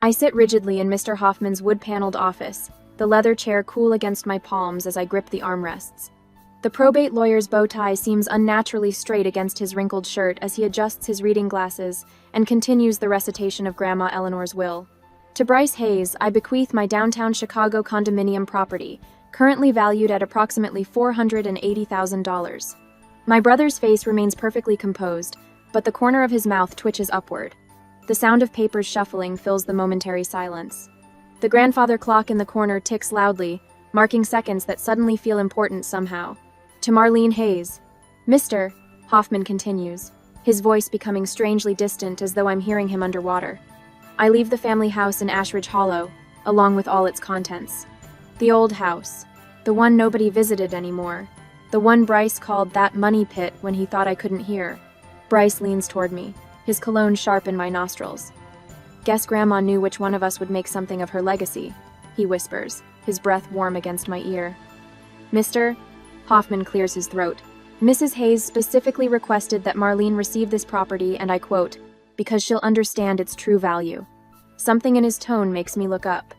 I sit rigidly in Mr. Hoffman's wood-paneled office, the leather chair cool against my palms as I grip the armrests. The probate lawyer's bow tie seems unnaturally straight against his wrinkled shirt as he adjusts his reading glasses and continues the recitation of Grandma Eleanor's will. To Bryce Hayes, I bequeath my downtown Chicago condominium property, currently valued at approximately $480,000. My brother's face remains perfectly composed, but the corner of his mouth twitches upward. The sound of papers shuffling fills the momentary silence. The grandfather clock in the corner ticks loudly, marking seconds that suddenly feel important somehow. To Marlene Hayes. Mr. Hoffman continues, his voice becoming strangely distant as though I'm hearing him underwater. I leave the family house in Ashridge Hollow, along with all its contents. The old house. The one nobody visited anymore. The one Bryce called that money pit when he thought I couldn't hear. Bryce leans toward me, his cologne sharp in my nostrils. Guess Grandma knew which one of us would make something of her legacy, he whispers, his breath warm against my ear. Mr. Hoffman clears his throat. Mrs. Hayes specifically requested that Marlene receive this property, and I quote, because she'll understand its true value. Something in his tone makes me look up.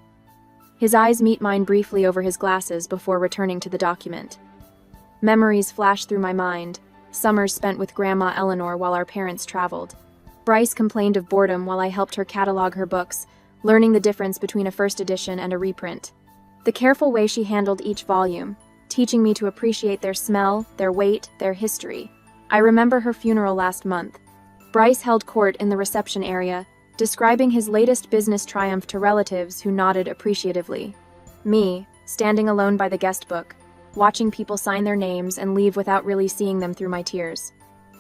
His eyes meet mine briefly over his glasses before returning to the document. Memories flash through my mind, summers spent with Grandma Eleanor while our parents traveled. Bryce complained of boredom while I helped her catalog her books, learning the difference between a first edition and a reprint. The careful way she handled each volume, teaching me to appreciate their smell, their weight, their history. I remember her funeral last month. Bryce held court in the reception area, describing his latest business triumph to relatives who nodded appreciatively. Me, standing alone by the guest book, watching people sign their names and leave without really seeing them through my tears.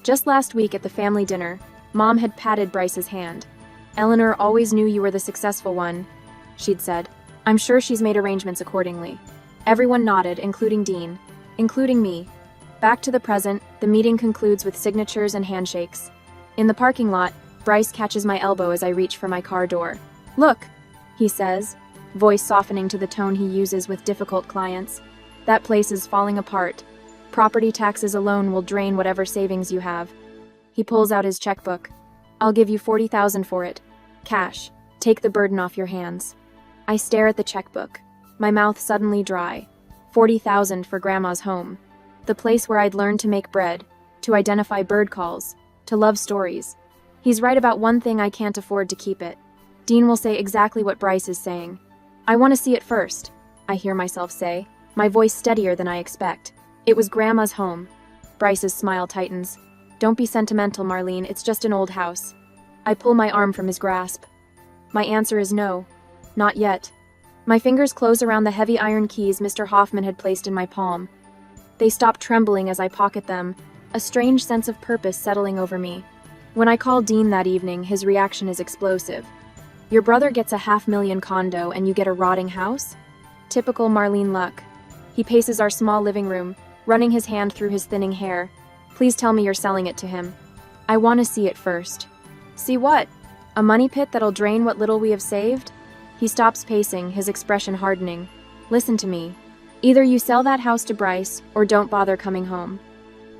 Just last week at the family dinner, Mom had patted Bryce's hand. Eleanor always knew you were the successful one, she'd said. I'm sure she's made arrangements accordingly. Everyone nodded, including Dean, including me. Back to the present, the meeting concludes with signatures and handshakes. In the parking lot, Bryce catches my elbow as I reach for my car door. Look, he says, voice softening to the tone he uses with difficult clients. That place is falling apart. Property taxes alone will drain whatever savings you have. He pulls out his checkbook. I'll give you $40,000 for it. Cash. Take the burden off your hands. I stare at the checkbook, my mouth suddenly dry. $40,000 for Grandma's home. The place where I'd learned to make bread, to identify bird calls, to love stories. He's right about one thing: I can't afford to keep it. Dean will say exactly what Bryce is saying. I want to see it first, I hear myself say, my voice steadier than I expect. It was Grandma's home. Bryce's smile tightens. Don't be sentimental, Marlene, it's just an old house. I pull my arm from his grasp. My answer is no. Not yet. My fingers close around the heavy iron keys Mr. Hoffman had placed in my palm. They stop trembling as I pocket them, a strange sense of purpose settling over me. When I call Dean that evening, his reaction is explosive. Your brother gets a $500,000 condo and you get a rotting house? Typical Marlene luck. He paces our small living room, running his hand through his thinning hair. Please tell me you're selling it to him. I want to see it first. See what? A money pit that'll drain what little we have saved? He stops pacing, his expression hardening. Listen to me. Either you sell that house to Bryce, or don't bother coming home.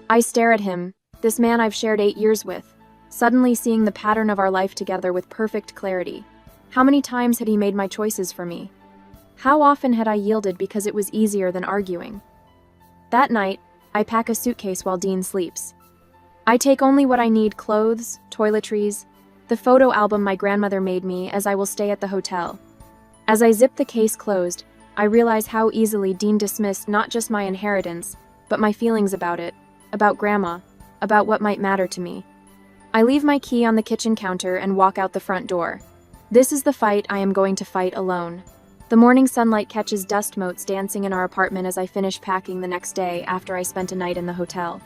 I stare at him, this man I've shared 8 years with, suddenly seeing the pattern of our life together with perfect clarity. How many times had he made my choices for me? How often had I yielded because it was easier than arguing? That night, I pack a suitcase while Dean sleeps. I take only what I need: clothes, toiletries, the photo album my grandmother made me, as I will stay at the hotel. As I zip the case closed, I realize how easily Dean dismissed not just my inheritance, but my feelings about it, about Grandma, about what might matter to me. I leave my key on the kitchen counter and walk out the front door. This is the fight I am going to fight alone. The morning sunlight catches dust motes dancing in our apartment as I finish packing the next day after I spent a night in the hotel.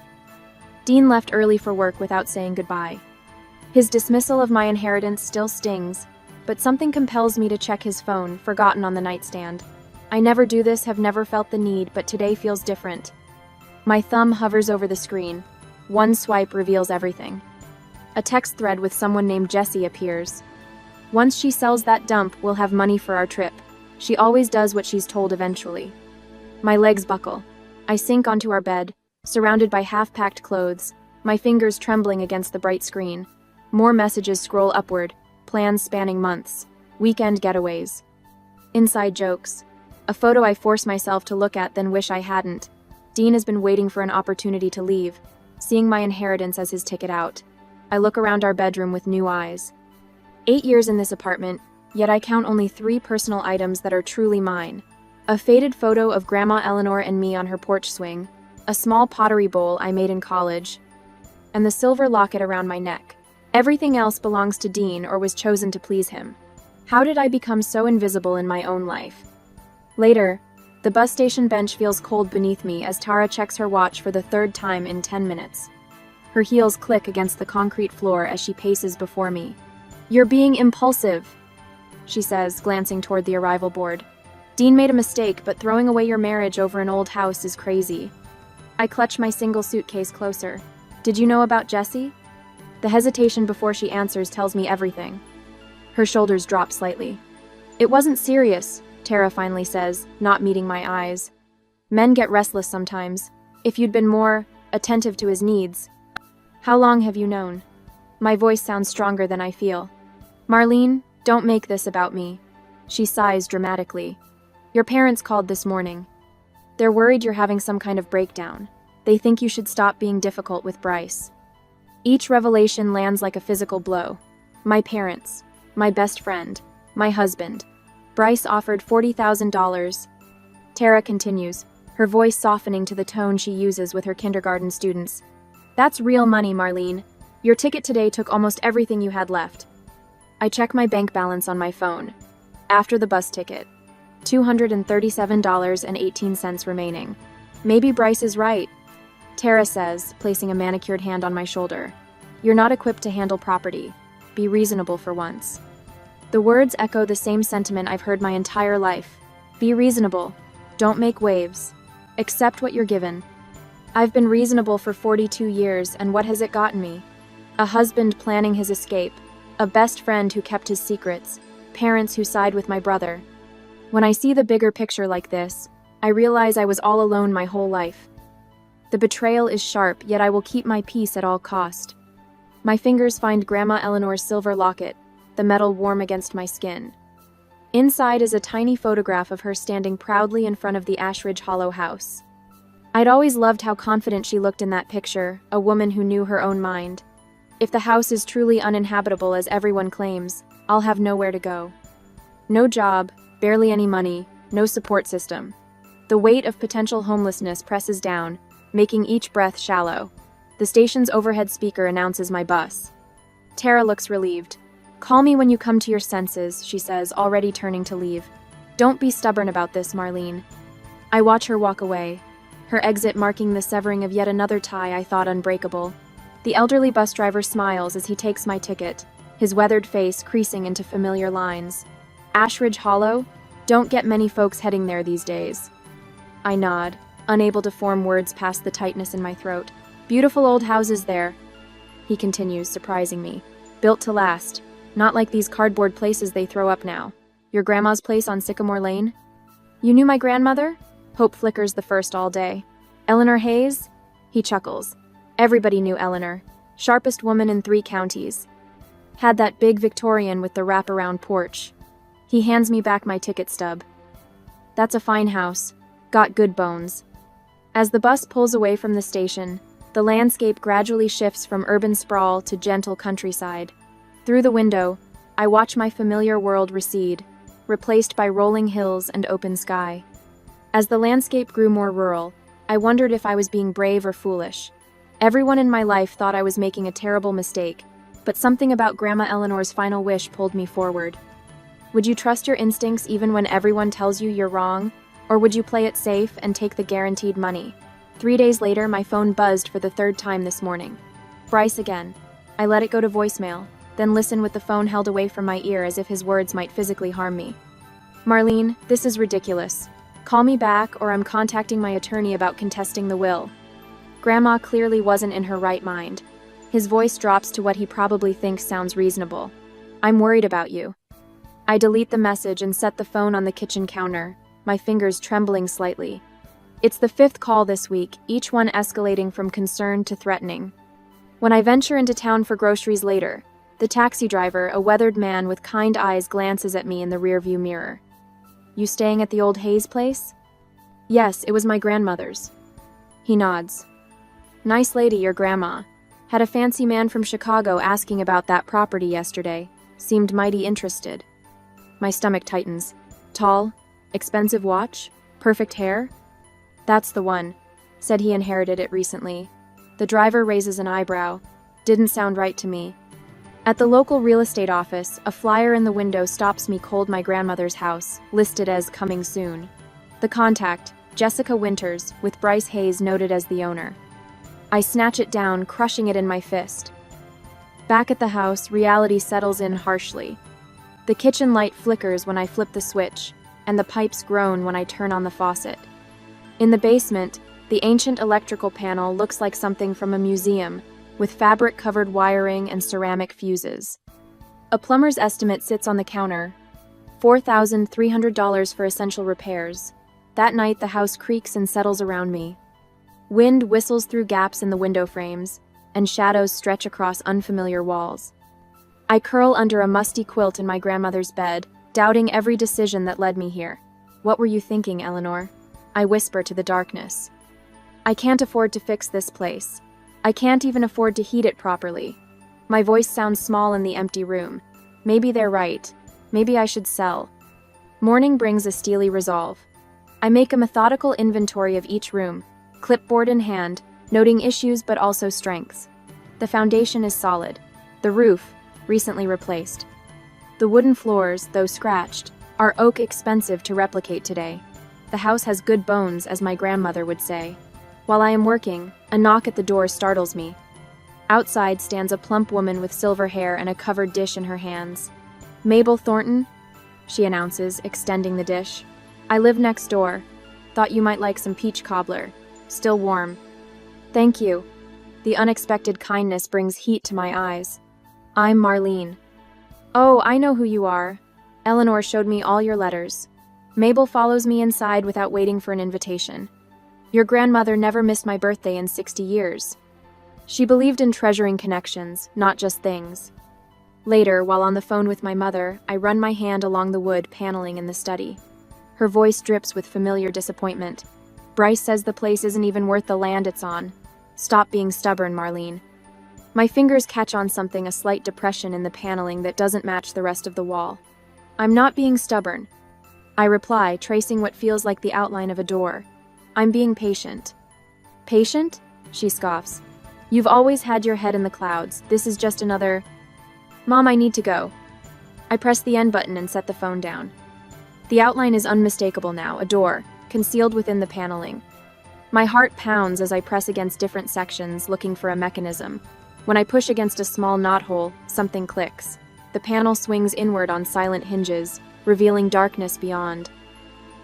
Dean left early for work without saying goodbye. His dismissal of my inheritance still stings, but something compels me to check his phone, forgotten on the nightstand. I never do this, have never felt the need, but today feels different. My thumb hovers over the screen. One swipe reveals everything. A text thread with someone named Jessie appears. Once she sells that dump, we'll have money for our trip. She always does what she's told eventually. My legs buckle. I sink onto our bed, surrounded by half-packed clothes, my fingers trembling against the bright screen. More messages scroll upward, plans spanning months. Weekend getaways. Inside jokes. A photo I force myself to look at then wish I hadn't. Dean has been waiting for an opportunity to leave, seeing my inheritance as his ticket out. I look around our bedroom with new eyes. 8 years in this apartment, yet I count only 3 personal items that are truly mine. A faded photo of Grandma Eleanor and me on her porch swing, a small pottery bowl I made in college, and the silver locket around my neck. Everything else belongs to Dean or was chosen to please him. How did I become so invisible in my own life? Later, the bus station bench feels cold beneath me as Tara checks her watch for the 3rd time in 10 minutes. Her heels click against the concrete floor as she paces before me. "You're being impulsive," she says, glancing toward the arrival board. "Dean made a mistake, but throwing away your marriage over an old house is crazy." I clutch my single suitcase closer. "Did you know about Jesse?" The hesitation before she answers tells me everything. Her shoulders drop slightly. "It wasn't serious," Tara finally says, not meeting my eyes. "Men get restless sometimes. If you'd been more attentive to his needs." "How long have you known?" My voice sounds stronger than I feel. "Marlene, don't make this about me." She sighs dramatically. "Your parents called this morning. They're worried you're having some kind of breakdown. They think you should stop being difficult with Bryce." Each revelation lands like a physical blow. My parents, my best friend, my husband. Bryce offered $40,000. Tara continues, her voice softening to the tone she uses with her kindergarten students. "That's real money, Marlene. Your ticket today took almost everything you had left." I check my bank balance on my phone. After the bus ticket, $237.18 remaining. "Maybe Bryce is right," Tara says, placing a manicured hand on my shoulder. "You're not equipped to handle property. Be reasonable for once." The words echo the same sentiment I've heard my entire life. Be reasonable. Don't make waves. Accept what you're given. I've been reasonable for 42 years, and what has it gotten me? A husband planning his escape, a best friend who kept his secrets, parents who side with my brother. When I see the bigger picture like this, I realize I was all alone my whole life. The betrayal is sharp, yet I will keep my peace at all cost. My fingers find Grandma Eleanor's silver locket, the metal warm against my skin. Inside is a tiny photograph of her standing proudly in front of the Ashridge Hollow house. I'd always loved how confident she looked in that picture, a woman who knew her own mind. If the house is truly uninhabitable as everyone claims, I'll have nowhere to go. No job, barely any money, no support system. The weight of potential homelessness presses down, making each breath shallow. The station's overhead speaker announces my bus. Tara looks relieved. "Call me when you come to your senses," she says, already turning to leave. "Don't be stubborn about this, Marlene." I watch her walk away, her exit marking the severing of yet another tie I thought unbreakable. The elderly bus driver smiles as he takes my ticket, his weathered face creasing into familiar lines. Ashridge Hollow? Don't get many folks heading there these days. I nod, unable to form words past the tightness in my throat. "Beautiful old houses there," he continues, surprising me. "Built to last. Not like these cardboard places they throw up now. Your grandma's place on Sycamore Lane? You knew my grandmother?" Hope flickers the first all day. "Eleanor Hayes?" He chuckles. Everybody knew Eleanor. Sharpest woman in 3 counties. Had that big Victorian with the wraparound porch. He hands me back my ticket stub. "That's a fine house. Got good bones." As the bus pulls away from the station, the landscape gradually shifts from urban sprawl to gentle countryside. Through the window, I watch my familiar world recede, replaced by rolling hills and open sky. As the landscape grew more rural, I wondered if I was being brave or foolish. Everyone in my life thought I was making a terrible mistake, but something about Grandma Eleanor's final wish pulled me forward. Would you trust your instincts even when everyone tells you you're wrong? Or would you play it safe and take the guaranteed money? 3 days later, my phone buzzed for the 3rd time this morning. Bryce again. I let it go to voicemail, then listen with the phone held away from my ear as if his words might physically harm me. "Marlene, this is ridiculous. Call me back or I'm contacting my attorney about contesting the will." Grandma clearly wasn't in her right mind. His voice drops to what he probably thinks sounds reasonable. "I'm worried about you." I delete the message and set the phone on the kitchen counter, my fingers trembling slightly. It's the 5th call this week, each one escalating from concern to threatening. When I venture into town for groceries later, The taxi driver, a weathered man with kind eyes, glances at me in the rearview mirror. You staying at the old Hayes place? Yes, it was my grandmother's. He nods. Nice lady, your grandma. Had a fancy man from Chicago asking about that property yesterday. Seemed mighty interested. My stomach tightens. Tall, expensive watch, perfect hair? That's the one. Said he inherited it recently. The driver raises an eyebrow. Didn't sound right to me. At the local real estate office, a flyer in the window stops me cold. My grandmother's house, listed as coming soon. The contact, Jessica Winters, with Bryce Hayes noted as the owner. I snatch it down, crushing it in my fist. Back at the house, reality settles in harshly. The kitchen light flickers when I flip the switch, and the pipes groan when I turn on the faucet. In the basement, the ancient electrical panel looks like something from a museum, with fabric-covered wiring and ceramic fuses. A plumber's estimate sits on the counter, $4,300 for essential repairs. That night, the house creaks and settles around me. Wind whistles through gaps in the window frames, and shadows stretch across unfamiliar walls. I curl under a musty quilt in my grandmother's bed, doubting every decision that led me here. What were you thinking, Eleanor? I whisper to the darkness. I can't afford to fix this place. I can't even afford to heat it properly. My voice sounds small in the empty room. Maybe they're right. Maybe I should sell. Morning brings a steely resolve. I make a methodical inventory of each room, clipboard in hand, noting issues but also strengths. The foundation is solid. The roof, recently replaced. The wooden floors, though scratched, are oak expensive to replicate today. The house has good bones, as my grandmother would say. While I am working, a knock at the door startles me. Outside stands a plump woman with silver hair and a covered dish in her hands. Mabel Thornton, she announces, extending the dish. I live next door. Thought you might like some peach cobbler. Still warm. Thank you. The unexpected kindness brings heat to my eyes. I'm Marlene. Oh, I know who you are. Eleanor showed me all your letters. Mabel follows me inside without waiting for an invitation. Your grandmother never missed my birthday in 60 years. She believed in treasuring connections, not just things. Later, while on the phone with my mother, I run my hand along the wood paneling in the study. Her voice drips with familiar disappointment. Bryce says the place isn't even worth the land it's on. Stop being stubborn, Marlene. My fingers catch on something, a slight depression in the paneling that doesn't match the rest of the wall. I'm not being stubborn. I reply, tracing what feels like the outline of a door. I'm being patient. Patient? She scoffs. You've always had your head in the clouds. This is just another... Mom, I need to go. I press the end button and set the phone down. The outline is unmistakable now, a door, concealed within the paneling. My heart pounds as I press against different sections, looking for a mechanism. When I push against a small knothole, something clicks. The panel swings inward on silent hinges, revealing darkness beyond.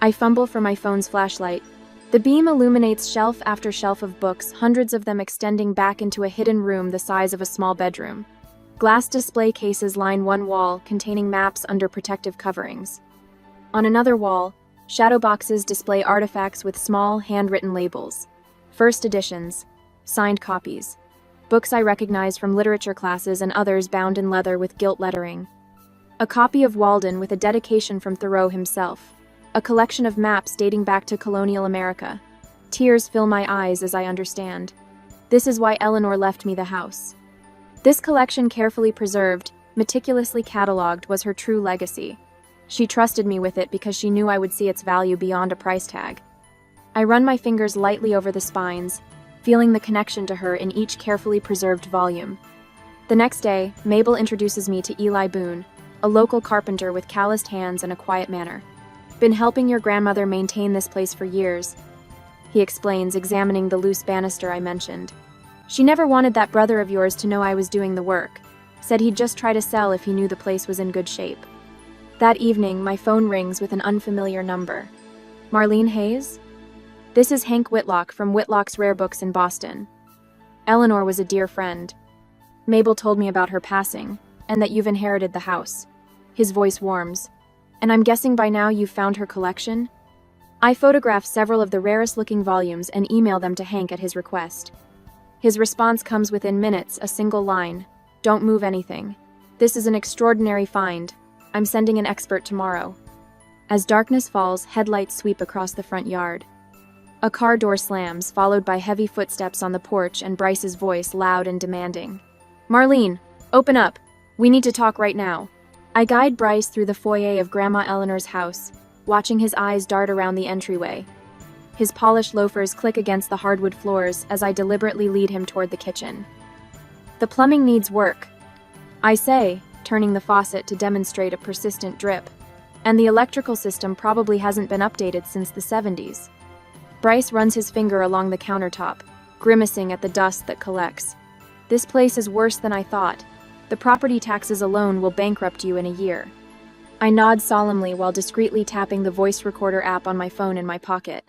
I fumble for my phone's flashlight. The beam illuminates shelf after shelf of books, hundreds of them extending back into a hidden room the size of a small bedroom. Glass display cases line one wall, containing maps under protective coverings. On another wall, shadow boxes display artifacts with small, handwritten labels. First editions, signed copies. Books I recognize from literature classes and others bound in leather with gilt lettering. A copy of Walden with a dedication from Thoreau himself. A collection of maps dating back to colonial America. Tears fill my eyes as I understand. This is why Eleanor left me the house. This collection, carefully preserved, meticulously cataloged, was her true legacy. She trusted me with it because she knew I would see its value beyond a price tag. I run my fingers lightly over the spines, feeling the connection to her in each carefully preserved volume. The next day, Mabel introduces me to Eli Boone, a local carpenter with calloused hands and a quiet manner. Been helping your grandmother maintain this place for years, he explains, examining the loose banister I mentioned. She never wanted that brother of yours to know I was doing the work. Said he'd just try to sell if he knew the place was in good shape. That evening, my phone rings with an unfamiliar number. Marlene Hayes? This is Hank Whitlock from Whitlock's Rare Books in Boston. Eleanor was a dear friend. Mabel told me about her passing, and that you've inherited the house. His voice warms. And I'm guessing by now you've found her collection? I photograph several of the rarest-looking volumes and email them to Hank at his request. His response comes within minutes, a single line. Don't move anything. This is an extraordinary find. I'm sending an expert tomorrow. As darkness falls, headlights sweep across the front yard. A car door slams, followed by heavy footsteps on the porch and Bryce's voice loud and demanding. Marlene, open up. We need to talk right now. I guide Bryce through the foyer of Grandma Eleanor's house, watching his eyes dart around the entryway. His polished loafers click against the hardwood floors as I deliberately lead him toward the kitchen. The plumbing needs work, I say, turning the faucet to demonstrate a persistent drip. And the electrical system probably hasn't been updated since the 70s. Bryce runs his finger along the countertop, grimacing at the dust that collects. This place is worse than I thought. The property taxes alone will bankrupt you in a year. I nod solemnly while discreetly tapping the voice recorder app on my phone in my pocket.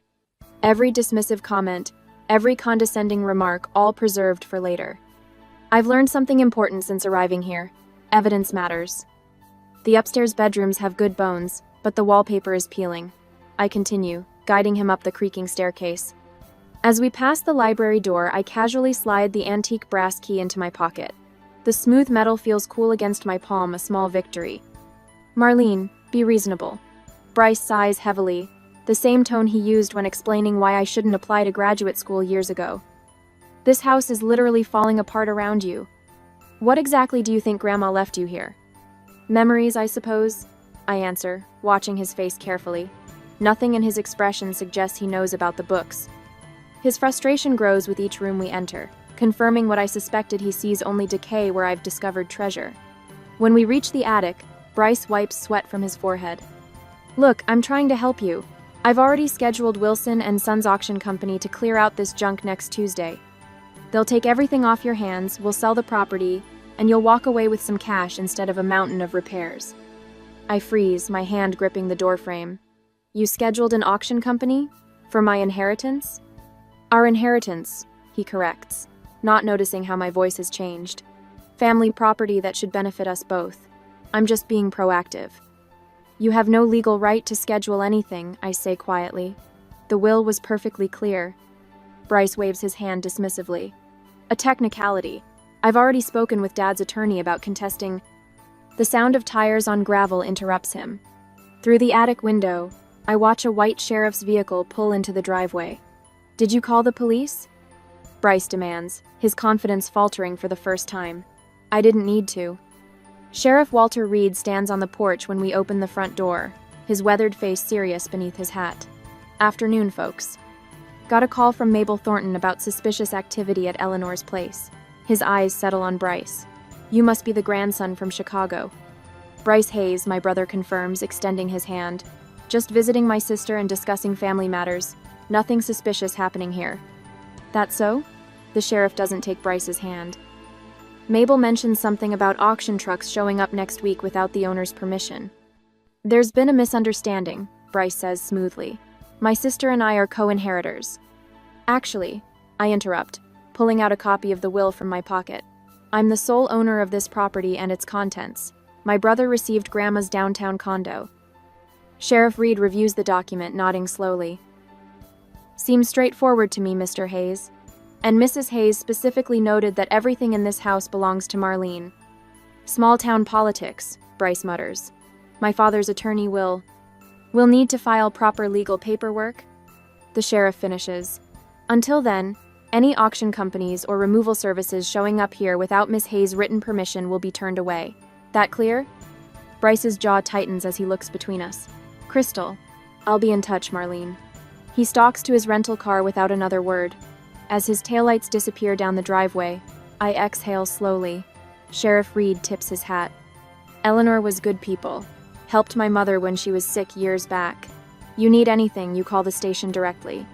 Every dismissive comment, every condescending remark, all preserved for later. I've learned something important since arriving here. Evidence matters. The upstairs bedrooms have good bones, but the wallpaper is peeling. I continue, guiding him up the creaking staircase. As we pass the library door, I casually slide the antique brass key into my pocket. The smooth metal feels cool against my palm, a small victory. Marlene, be reasonable. Bryce sighs heavily, the same tone he used when explaining why I shouldn't apply to graduate school years ago. This house is literally falling apart around you. What exactly do you think Grandma left you here? Memories, I suppose, I answer, watching his face carefully. Nothing in his expression suggests he knows about the books. His frustration grows with each room we enter, confirming what I suspected. He sees only decay where I've discovered treasure. When we reach the attic, Bryce wipes sweat from his forehead. Look, I'm trying to help you. I've already scheduled Wilson and Sons Auction Company to clear out this junk next Tuesday. They'll take everything off your hands, we'll sell the property, and you'll walk away with some cash instead of a mountain of repairs. I freeze, my hand gripping the doorframe. You scheduled an auction company? For my inheritance? Our inheritance, he corrects, not noticing how my voice has changed. Family property that should benefit us both. I'm just being proactive. You have no legal right to schedule anything, I say quietly. The will was perfectly clear. Bryce waves his hand dismissively. A technicality. I've already spoken with Dad's attorney about contesting. The sound of tires on gravel interrupts him. Through the attic window, I watch a white sheriff's vehicle pull into the driveway. Did you call the police? Bryce demands, his confidence faltering for the first time. I didn't need to. Sheriff Walter Reed stands on the porch when we open the front door, his weathered face serious beneath his hat. Afternoon, folks. Got a call from Mabel Thornton about suspicious activity at Eleanor's place. His eyes settle on Bryce. You must be the grandson from Chicago. Bryce Hayes, my brother confirms, extending his hand. Just visiting my sister and discussing family matters. Nothing suspicious happening here. That so? The sheriff doesn't take Bryce's hand. Mabel mentions something about auction trucks showing up next week without the owner's permission. There's been a misunderstanding, Bryce says smoothly. My sister and I are co-inheritors. Actually, I interrupt, pulling out a copy of the will from my pocket. I'm the sole owner of this property and its contents. My brother received Grandma's downtown condo. Sheriff Reed reviews the document, nodding slowly. Seems straightforward to me, Mr. Hayes. And Mrs. Hayes specifically noted that everything in this house belongs to Marlene. Small-town politics, Bryce mutters. My father's attorney will need to file proper legal paperwork. The sheriff finishes. Until then, any auction companies or removal services showing up here without Miss Hayes' written permission will be turned away. That clear? Bryce's jaw tightens as he looks between us. Crystal, I'll be in touch, Marlene. He stalks to his rental car without another word. As his taillights disappear down the driveway, I exhale slowly. Sheriff Reed tips his hat. Eleanor was good people. Helped my mother when she was sick years back. You need anything, you call the station directly.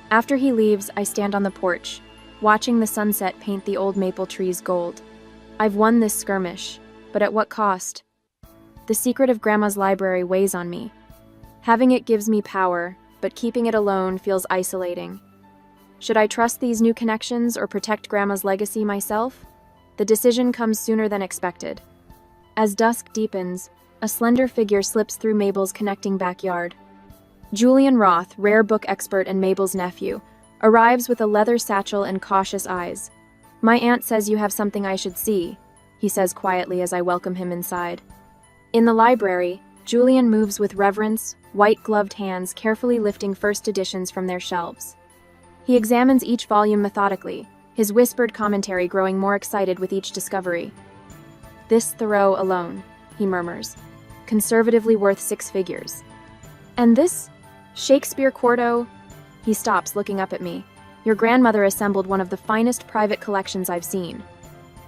After he leaves, I stand on the porch, watching the sunset paint the old maple trees gold. I've won this skirmish, but at what cost? The secret of Grandma's library weighs on me. Having it gives me power, but keeping it alone feels isolating. Should I trust these new connections or protect Grandma's legacy myself? The decision comes sooner than expected. As dusk deepens, a slender figure slips through Mabel's connecting backyard. Julian Roth, rare book expert and Mabel's nephew, arrives with a leather satchel and cautious eyes. My aunt says you have something I should see. he says quietly as I welcome him inside. In the library, Julian moves with reverence, white-gloved hands carefully lifting first editions from their shelves. He examines each volume methodically, his whispered commentary growing more excited with each discovery. "This Thoreau alone," he murmurs, "conservatively worth 6 figures. And this Shakespeare quarto." He stops, looking up at me. "Your grandmother assembled one of the finest private collections I've seen.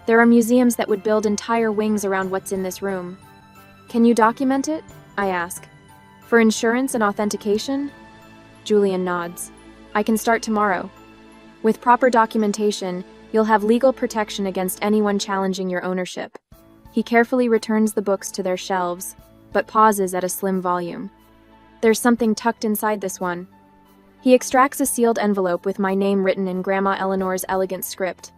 There are museums that would build entire wings around what's in this room. Can you document it?" I ask. "For insurance and authentication?" Julian nods. "I can start tomorrow. With proper documentation, you'll have legal protection against anyone challenging your ownership." He carefully returns the books to their shelves, but pauses at a slim volume. "There's something tucked inside this one." He extracts a sealed envelope with my name written in Grandma Eleanor's elegant script.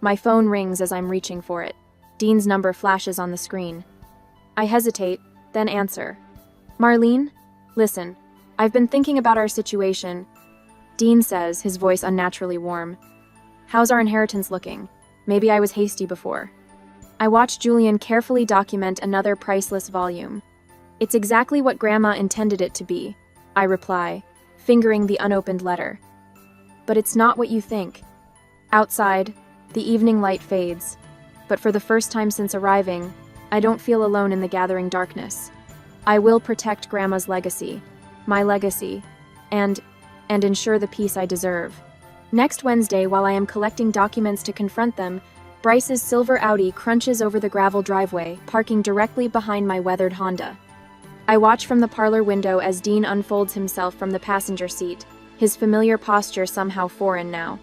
My phone rings as I'm reaching for it. Dean's number flashes on the screen. I hesitate, then answer. "Marlene? Listen, I've been thinking about our situation." Dean says, his voice unnaturally warm. "How's our inheritance looking? Maybe I was hasty before." I watch Julian carefully document another priceless volume. "It's exactly what Grandma intended it to be," I reply, fingering the unopened letter. "But it's not what you think." Outside, the evening light fades, but for the first time since arriving, I don't feel alone in the gathering darkness. I will protect Grandma's legacy, my legacy, and ensure the peace I deserve. Next Wednesday, while I am collecting documents to confront them, Bryce's silver Audi crunches over the gravel driveway, parking directly behind my weathered Honda. I watch from the parlor window as Dean unfolds himself from the passenger seat, his familiar posture somehow foreign now.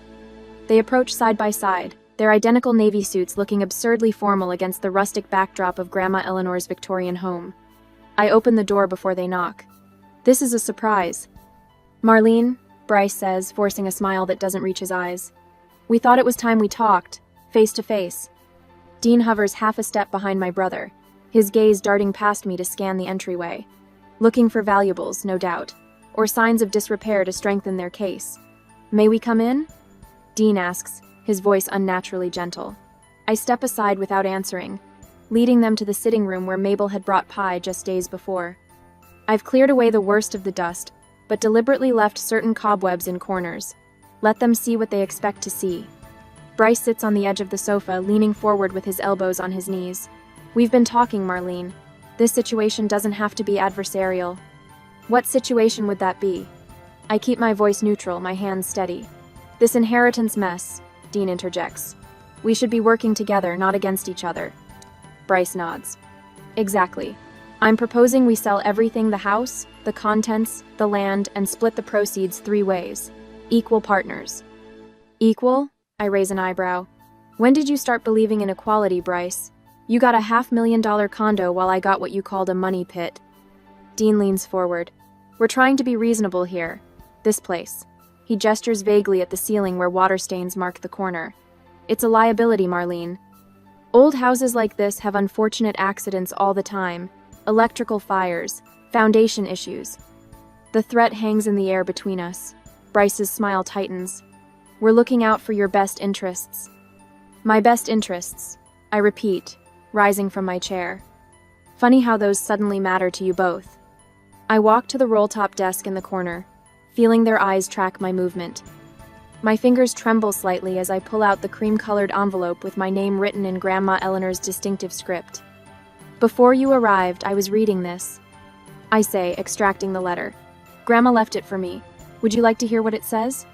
They approach side by side, their identical navy suits looking absurdly formal against the rustic backdrop of Grandma Eleanor's Victorian home. I open the door before they knock. This is a surprise. "Marlene," Bryce says, forcing a smile that doesn't reach his eyes. "We thought it was time we talked, face to face." Dean hovers half a step behind my brother, his gaze darting past me to scan the entryway. Looking for valuables, no doubt, or signs of disrepair to strengthen their case. "May we come in?" Dean asks, his voice unnaturally gentle. I step aside without answering, leading them to the sitting room where Mabel had brought pie just days before. I've cleared away the worst of the dust, but deliberately left certain cobwebs in corners. Let them see what they expect to see. Bryce sits on the edge of the sofa, leaning forward with his elbows on his knees. "We've been talking, Marlene. This situation doesn't have to be adversarial." "What situation would that be?" I keep my voice neutral, my hands steady. "This inheritance mess," Dean interjects. "We should be working together, not against each other." Bryce nods. "Exactly. I'm proposing we sell everything, the house, the contents, the land, and split the proceeds 3 ways. Equal partners." "Equal?" I raise an eyebrow. "When did you start believing in equality, Bryce? You got a $500,000 condo while I got what you called a money pit." Dean leans forward. "We're trying to be reasonable here. This place." He gestures vaguely at the ceiling where water stains mark the corner. "It's a liability, Marlene. Old houses like this have unfortunate accidents all the time. Electrical fires, foundation issues. The threat hangs in the air between us." Bryce's smile tightens. "We're looking out for your best interests." "My best interests," I repeat, rising from my chair. "Funny how those suddenly matter to you both." I walk to the roll-top desk in the corner, feeling their eyes track my movement. My fingers tremble slightly as I pull out the cream-colored envelope with my name written in Grandma Eleanor's distinctive script. "Before you arrived, I was reading this," I say, extracting the letter. "Grandma left it for me. Would you like to hear what it says?"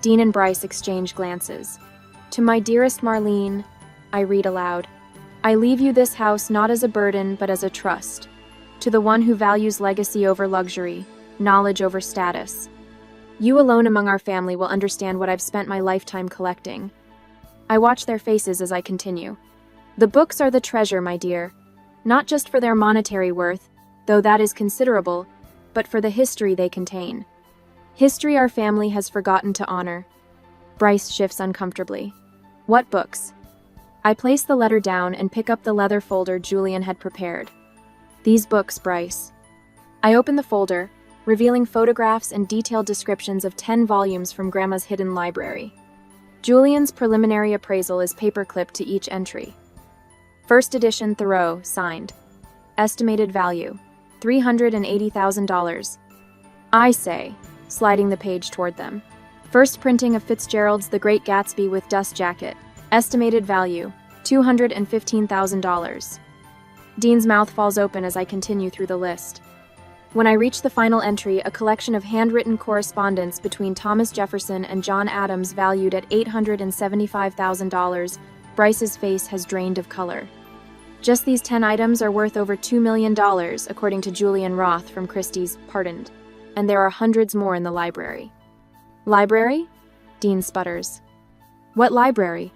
Dean and Bryce exchange glances. "To my dearest Marlene," I read aloud, "I leave you this house not as a burden but as a trust. To the one who values legacy over luxury, knowledge over status. You alone among our family will understand what I've spent my lifetime collecting." I watch their faces as I continue. "The books are the treasure, my dear. Not just for their monetary worth, though that is considerable, but for the history they contain. History our family has forgotten to honor." Bryce shifts uncomfortably. "What books?" I place the letter down and pick up the leather folder Julian had prepared. "These books, Bryce." I open the folder, revealing photographs and detailed descriptions of 10 volumes from Grandma's hidden library. Julian's preliminary appraisal is paperclipped to each entry. First edition Thoreau, signed. Estimated value, $380,000. I say, sliding the page toward them. First printing of Fitzgerald's The Great Gatsby with Dust Jacket. Estimated value, $215,000. Dean's mouth falls open as I continue through the list. When I reach the final entry, a collection of handwritten correspondence between Thomas Jefferson and John Adams valued at $875,000, Bryce's face has drained of color. Just these 10 items are worth over $2 million, according to Julian Roth from Christie's Pardoned, and there are hundreds more in the library. Library? Dean sputters. What library?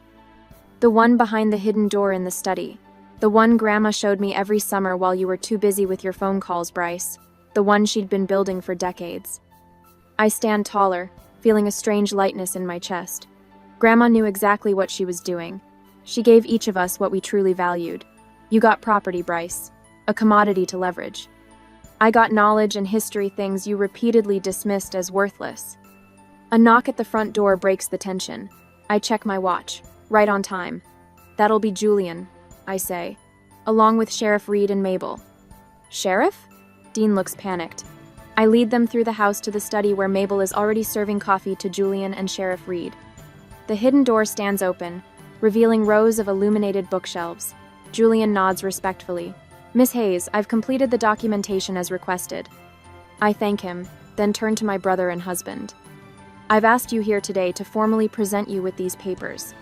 The one behind the hidden door in the study. The one Grandma showed me every summer while you were too busy with your phone calls, Bryce. The one she'd been building for decades. I stand taller, feeling a strange lightness in my chest. Grandma knew exactly what she was doing. She gave each of us what we truly valued. You got property, Bryce, a commodity to leverage. I got knowledge and history, things you repeatedly dismissed as worthless. A knock at the front door breaks the tension. I check my watch, right on time. That'll be Julian, I say, along with Sheriff Reed and Mabel. Sheriff? Dean looks panicked. I lead them through the house to the study where Mabel is already serving coffee to Julian and Sheriff Reed. The hidden door stands open, revealing rows of illuminated bookshelves. Julian nods respectfully. Miss Hayes, I've completed the documentation as requested. I thank him, then turn to my brother and husband. I've asked you here today to formally present you with these papers.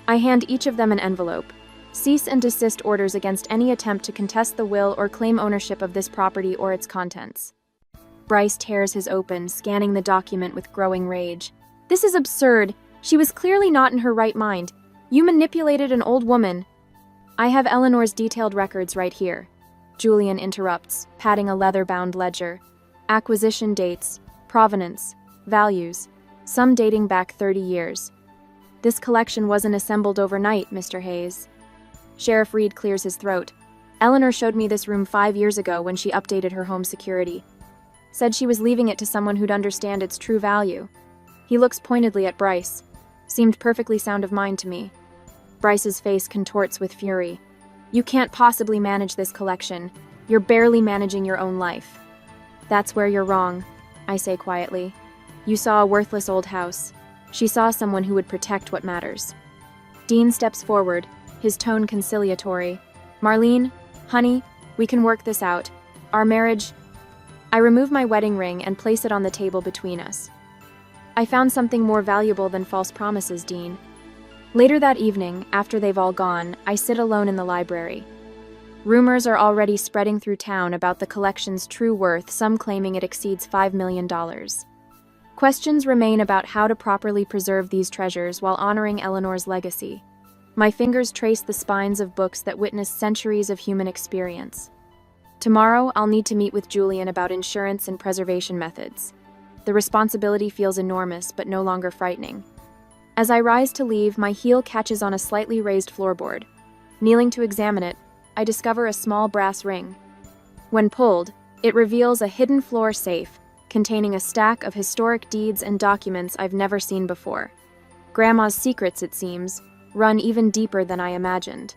I hand each of them an envelope. Cease and desist orders against any attempt to contest the will or claim ownership of this property or its contents. Bryce tears his open, scanning the document with growing rage. This is absurd. She was clearly not in her right mind. You manipulated an old woman. I have Eleanor's detailed records right here. Julian interrupts, patting a leather-bound ledger. Acquisition dates, provenance, values, some dating back 30 years. This collection wasn't assembled overnight, Mr. Hayes. Sheriff Reed clears his throat. Eleanor showed me this room 5 years ago when she updated her home security. Said she was leaving it to someone who'd understand its true value. He looks pointedly at Bryce. Seemed perfectly sound of mind to me. Bryce's face contorts with fury. You can't possibly manage this collection. You're barely managing your own life. That's where you're wrong, I say quietly. You saw a worthless old house. She saw someone who would protect what matters. Dean steps forward, his tone conciliatory. Marlene, honey, we can work this out. Our marriage... I remove my wedding ring and place it on the table between us. I found something more valuable than false promises, Dean. Later that evening, after they've all gone, I sit alone in the library. Rumors are already spreading through town about the collection's true worth, some claiming it exceeds $5 million. Questions remain about how to properly preserve these treasures while honoring Eleanor's legacy. My fingers trace the spines of books that witnessed centuries of human experience. Tomorrow, I'll need to meet with Julian about insurance and preservation methods. The responsibility feels enormous, but no longer frightening. As I rise to leave, my heel catches on a slightly raised floorboard. Kneeling to examine it, I discover a small brass ring. When pulled, it reveals a hidden floor safe, containing a stack of historic deeds and documents I've never seen before. Grandma's secrets, it seems, run even deeper than I imagined.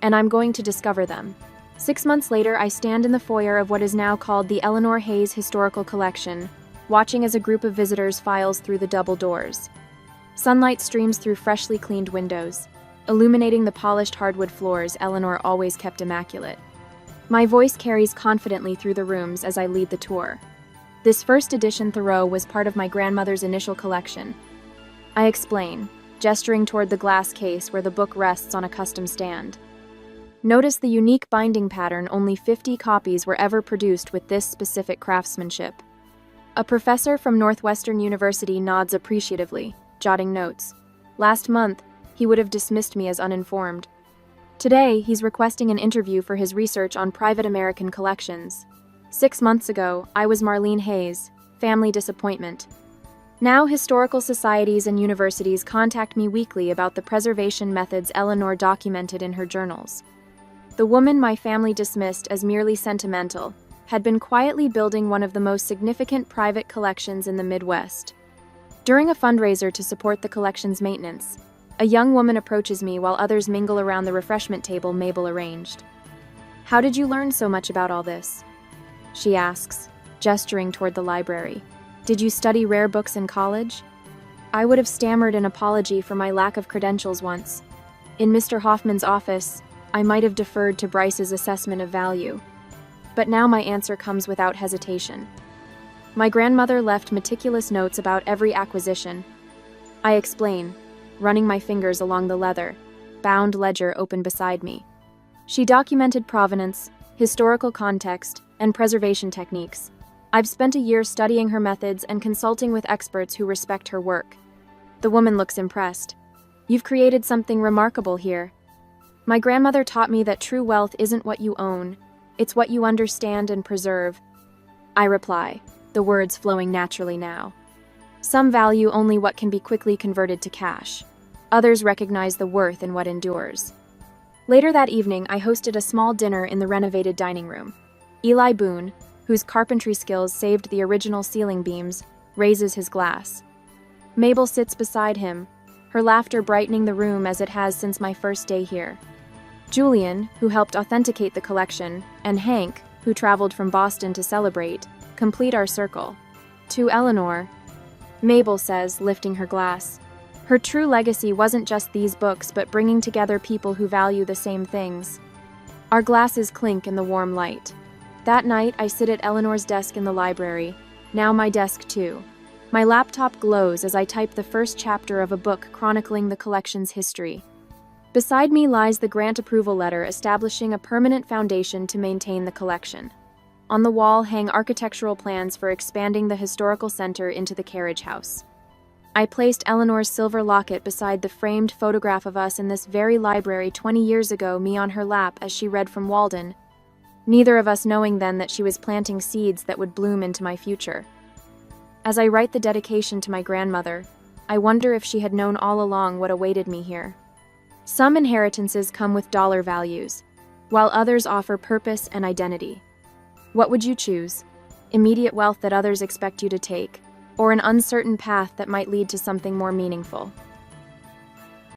And I'm going to discover them. 6 months later, I stand in the foyer of what is now called the Eleanor Hayes Historical Collection, watching as a group of visitors files through the double doors. Sunlight streams through freshly cleaned windows, illuminating the polished hardwood floors Eleanor always kept immaculate. My voice carries confidently through the rooms as I lead the tour. This first edition Thoreau was part of my grandmother's initial collection. I explain, gesturing toward the glass case where the book rests on a custom stand. Notice the unique binding pattern. Only 50 copies were ever produced with this specific craftsmanship. A professor from Northwestern University nods appreciatively, jotting notes. Last month, he would have dismissed me as uninformed. Today, he's requesting an interview for his research on private American collections. 6 months ago, I was Marlene Hayes, family disappointment. Now historical societies and universities contact me weekly about the preservation methods Eleanor documented in her journals. The woman my family dismissed as merely sentimental had been quietly building one of the most significant private collections in the Midwest. During a fundraiser to support the collection's maintenance, A young woman approaches me while others mingle around the refreshment table Mabel arranged. "How did you learn so much about all this?" she asks, gesturing toward the library. "Did you study rare books in college?" I would have stammered an apology for my lack of credentials once. In Mr. Hoffman's office, I might have deferred to Bryce's assessment of value. But now my answer comes without hesitation. My grandmother left meticulous notes about every acquisition. I explain, running my fingers along the leather, bound ledger open beside me. She documented provenance, historical context, and preservation techniques. I've spent a year studying her methods and consulting with experts who respect her work. The woman looks impressed. "You've created something remarkable here." My grandmother taught me that true wealth isn't what you own, it's what you understand and preserve. I reply, the words flowing naturally now. Some value only what can be quickly converted to cash. Others recognize the worth in what endures. Later that evening, I hosted a small dinner in the renovated dining room. Eli Boone, whose carpentry skills saved the original ceiling beams, raises his glass. Mabel sits beside him, her laughter brightening the room as it has since my first day here. Julian, who helped authenticate the collection, and Hank, who traveled from Boston to celebrate, complete our circle. To Eleanor, Mabel says, lifting her glass. Her true legacy wasn't just these books, but bringing together people who value the same things. Our glasses clink in the warm light. That night, I sit at Eleanor's desk in the library, now my desk too. My laptop glows as I type the first chapter of a book chronicling the collection's history. Beside me lies the grant approval letter establishing a permanent foundation to maintain the collection. On the wall hang architectural plans for expanding the historical center into the carriage house. I placed Eleanor's silver locket beside the framed photograph of us in this very library 20 years ago, me on her lap as she read from Walden, neither of us knowing then that she was planting seeds that would bloom into my future. As I write the dedication to my grandmother, I wonder if she had known all along what awaited me here. Some inheritances come with dollar values, while others offer purpose and identity. What would you choose? Immediate wealth that others expect you to take, or an uncertain path that might lead to something more meaningful?